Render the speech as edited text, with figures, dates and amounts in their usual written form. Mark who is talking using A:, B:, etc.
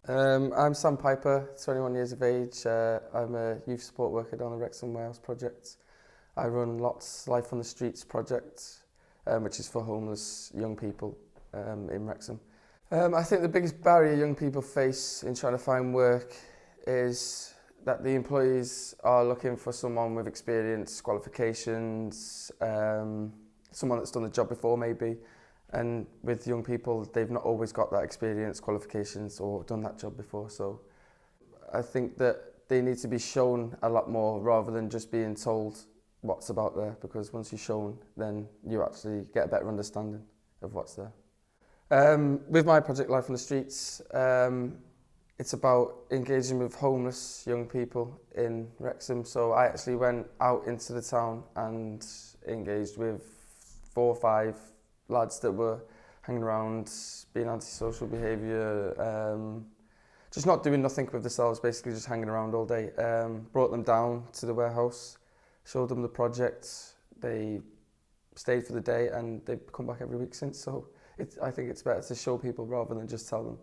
A: I'm Sam Piper, 21 years of age. I'm a youth support worker down the Wrexham Wales project. I run Lots Life on the Streets project, which is for homeless young people in Wrexham. I think the biggest barrier young people face in trying to find work is that the employees are looking for someone with experience, qualifications, someone that's done the job before maybe. And with young people, they've not always got that experience, qualifications, or done that job before. So I think that they need to be shown a lot more rather than just being told what's about there, because once you're shown, then you actually get a better understanding of what's there. With my project Life on the Streets, it's about engaging with homeless young people in Wrexham. So I actually went out into the town and engaged with 4 or 5 lads that were hanging around, being antisocial behaviour, just not doing nothing with themselves, basically just hanging around all day. Brought them down to the warehouse, showed them the project, they stayed for the day and they've come back every week since. So I think it's better to show people rather than just tell them.